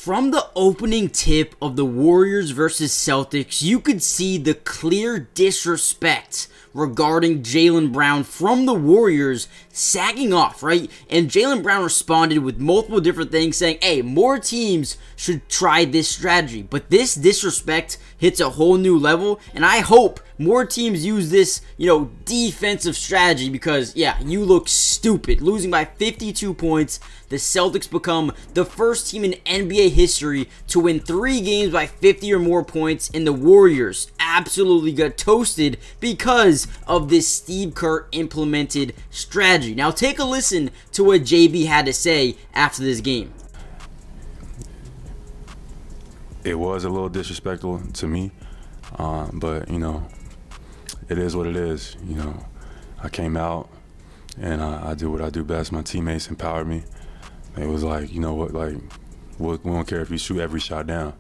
From the opening tip of the Warriors versus Celtics, you could see the clear disrespect regarding Jaylen Brown from the Warriors sagging off, right? And Jaylen Brown responded with multiple different things saying, hey, more teams should try this strategy. But this disrespect hits a whole new level, and I hope more teams use this, defensive strategy because, yeah, you look stupid. Losing by 52 points, the Celtics become the first team in NBA history to win 3 games by 50 or more points, and the Warriors absolutely got toasted because of this Steve Kerr implemented strategy. Now take a listen to what JB had to say after this game. It was a little disrespectful to me, but it is what it is. I came out and I do what I do best. My teammates empowered me. It was like, we don't care if you shoot every shot down.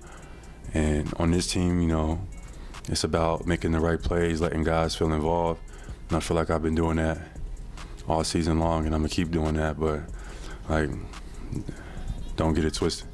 And on this team, it's about making the right plays, letting guys feel involved. And I feel like I've been doing that all season long, and I'm gonna keep doing that. But don't get it twisted.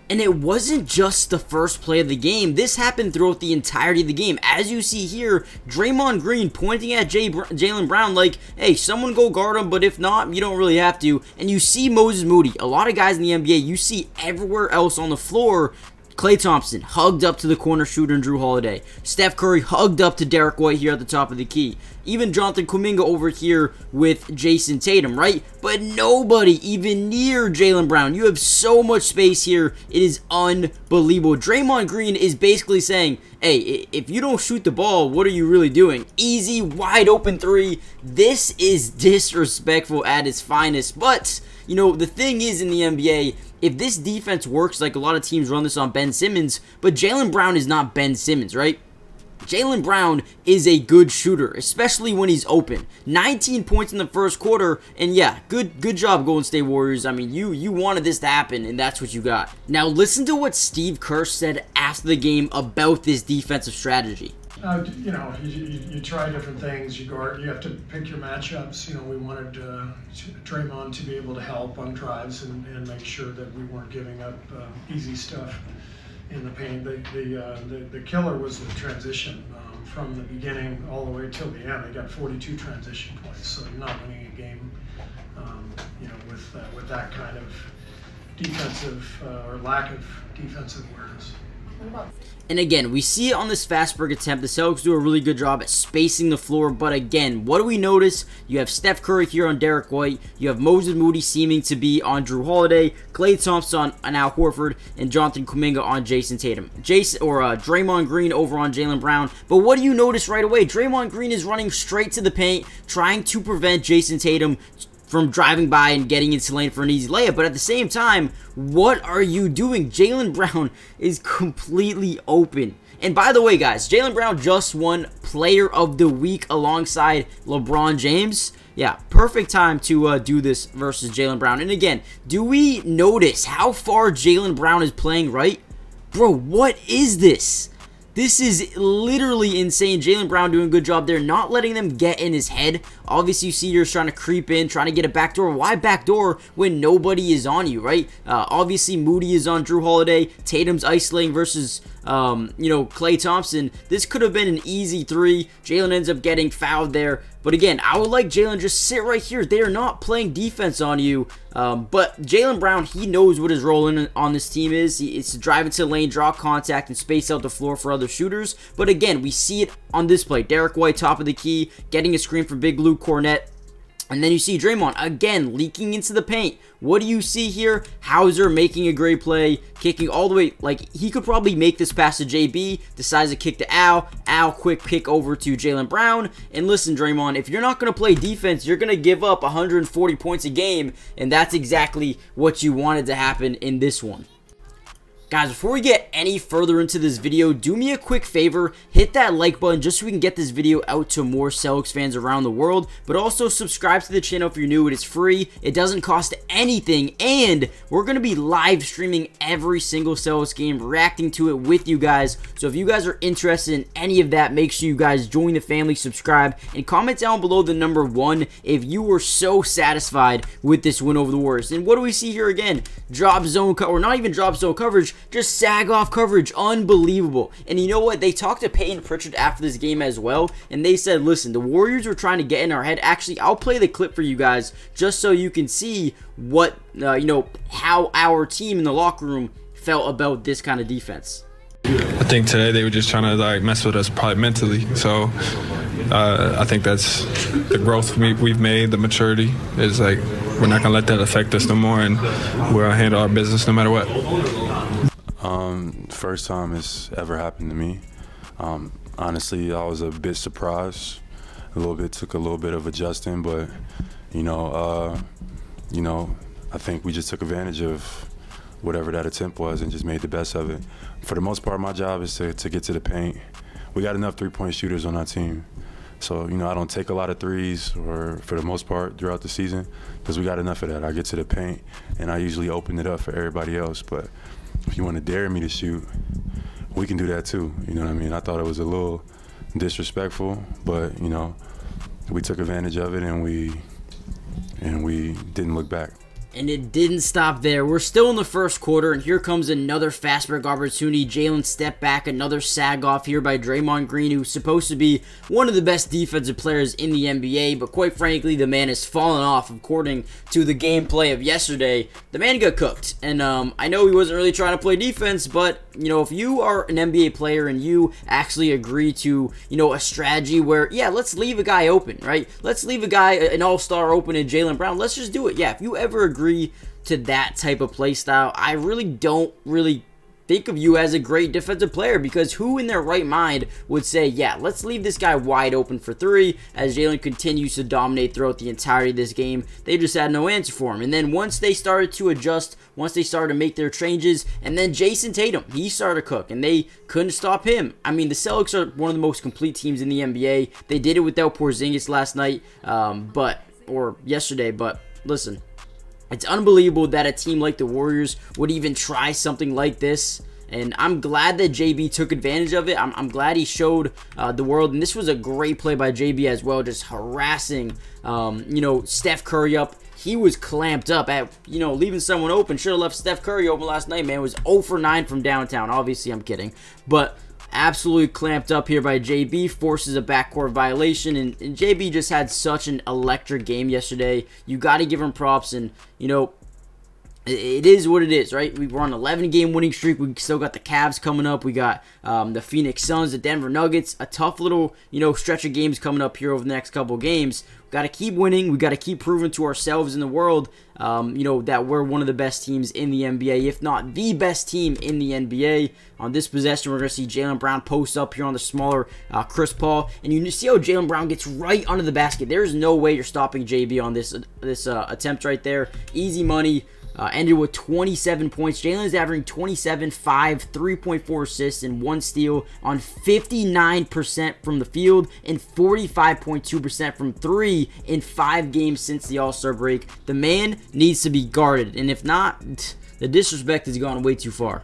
And it wasn't just the first play of the game. This happened throughout the entirety of the game. As you see here, Draymond Green pointing at Jaylen Brown like, hey, someone go guard him, but if not, you don't really have to. And you see Moses Moody. A lot of guys in the NBA, you see everywhere else on the floor, Klay Thompson hugged up to the corner shooter and Drew Holiday. Steph Curry hugged up to Derek White here at the top of the key. Even Jonathan Kuminga over here with Jason Tatum, right? But nobody even near Jaylen Brown. You have so much space here. It is unbelievable. Draymond Green is basically saying, hey, if you don't shoot the ball, what are you really doing? Easy, wide open 3. This is disrespectful at its finest. But, the thing is in the NBA, if this defense works, like a lot of teams run this on Ben Simmons, but Jaylen Brown is not Ben Simmons, right? Jaylen Brown is a good shooter, especially when he's open. 19 points in the first quarter, and yeah, good job, Golden State Warriors. I mean, you wanted this to happen, and that's what you got. Now listen to what Steve Kerr said after the game about this defensive strategy. You try different things. You have to pick your matchups. We wanted Draymond to be able to help on drives and make sure that we weren't giving up easy stuff in the paint. The killer was the transition from the beginning all the way till the end. They got 42 transition points, so you're not winning a game, with that kind of defensive or lack of defensive awareness. And again, we see it on this fast break attempt. The Celtics do a really good job at spacing the floor. But again, what do we notice? You have Steph Curry here on Derek White. You have Moses Moody seeming to be on Drew Holiday. Klay Thompson on Al Horford. And Jonathan Kuminga on Jason Tatum. Draymond Green over on Jaylen Brown. But what do you notice right away? Draymond Green is running straight to the paint, trying to prevent Jason Tatum from driving by and getting into lane for an easy layup. But at the same time, what are you doing? Jaylen Brown is completely open. And by the way, guys, Jaylen Brown just won Player of the Week alongside LeBron James. Yeah, perfect time to do this versus Jaylen Brown. And again, do we notice how far Jaylen Brown is playing right? Bro, what is this? This is literally insane. Jaylen Brown doing a good job there, not letting them get in his head. Obviously, you see you're trying to creep in, trying to get a backdoor. Why backdoor when nobody is on you, right? Obviously, Moody is on Drew Holiday. Tatum's isolating versus, Klay Thompson. This could have been an easy 3. Jaylen ends up getting fouled there. But again, I would like Jaylen just sit right here. They are not playing defense on you. But Jaylen Brown, he knows what his role on this team is. It's to drive into the lane, draw contact, and space out the floor for other shooters. But again, we see it on this play. Derek White, top of the key, getting a screen from Big Lou Cornette. And then you see Draymond, again, leaking into the paint. What do you see here? Hauser making a great play, kicking all the way. Like, he could probably make this pass to JB, decides to kick to Al. Al, quick pick over to Jaylen Brown. And listen, Draymond, if you're not going to play defense, you're going to give up 140 points a game. And that's exactly what you wanted to happen in this one. Guys, before we get any further into this video, do me a quick favor, hit that like button just so we can get this video out to more Celtics fans around the world, but also subscribe to the channel if you're new. It is free, it doesn't cost anything, and we're going to be live streaming every single Celtics game, reacting to it with you guys. So if you guys are interested in any of that, make sure you guys join the family, subscribe, and comment down below the number 1 if you were so satisfied with this win over the Warriors. And what do we see here again? Drop zone, or not even drop zone coverage, just sag off coverage. Unbelievable. And you know what? They talked to Peyton Pritchard after this game as well, and they said, listen, the Warriors were trying to get in our head. Actually, I'll play the clip for you guys just so you can see what, how our team in the locker room felt about this kind of defense. I think today they were just trying to mess with us probably mentally. So I think that's the growth we've made, the maturity is we're not gonna let that affect us no more, and we're gonna handle our business no matter what. First time it's ever happened to me. Honestly, I was a bit surprised. Took a little bit of adjusting, but I think we just took advantage of whatever that attempt was and just made the best of it. For the most part, my job is to get to the paint. We got enough three-point shooters on our team. So, I don't take a lot of threes or for the most part throughout the season because we got enough of that. I get to the paint and I usually open it up for everybody else. But if you want to dare me to shoot, we can do that too. You know what I mean? I thought it was a little disrespectful, but, we took advantage of it and we didn't look back. And it didn't stop there. We're still in the first quarter, and here comes another fast break opportunity. Jaylen stepped back, another sag off here by Draymond Green, who's supposed to be one of the best defensive players in the NBA, but quite frankly, the man has fallen off according to the gameplay of yesterday. The man got cooked, and I know he wasn't really trying to play defense, but, if you are an NBA player and you actually agree to, a strategy where, yeah, let's leave a guy open, right? Let's leave a guy, an all-star open in Jaylen Brown. Let's just do it. Yeah, if you ever agree to that type of play style, I really don't think of you as a great defensive player, because who in their right mind would say, yeah, let's leave this guy wide open for 3, as Jaylen continues to dominate throughout the entirety of this game. They just had no answer for him. And then once they started to adjust, once they started to make their changes, and then Jason Tatum, he started to cook, and they couldn't stop him. I mean, the Celtics are one of the most complete teams in the NBA. They did it without Porzingis last night, or yesterday, but listen, it's unbelievable that a team like the Warriors would even try something like this, and I'm glad that JB took advantage of it. I'm glad he showed the world, and this was a great play by JB as well, just harassing, Steph Curry up. He was clamped up at, leaving someone open. Should have left Steph Curry open last night, man. It was 0 for 9 from downtown. Obviously, I'm kidding, but absolutely clamped up here by JB, forces a backcourt violation, and JB just had such an electric game yesterday. You got to give him props, and, it is what it is, right? We're on an 11-game winning streak. We still got the Cavs coming up. We got the Phoenix Suns, the Denver Nuggets, a tough little, stretch of games coming up here over the next couple games. We got to keep winning. We got to keep proving to ourselves in the world, that we're one of the best teams in the NBA, if not the best team in the NBA. On this possession, we're going to see Jaylen Brown post up here on the smaller Chris Paul, and you see how Jaylen Brown gets right under the basket. There's no way you're stopping JB on this attempt right there. Easy money. Ended with 27 points. Jaylen is averaging 27, 5, 3.4 assists, and 1 steal on 59% from the field and 45.2% from 3 in 5 games since the All-Star break. The man needs to be guarded, and if not, the disrespect has gone way too far.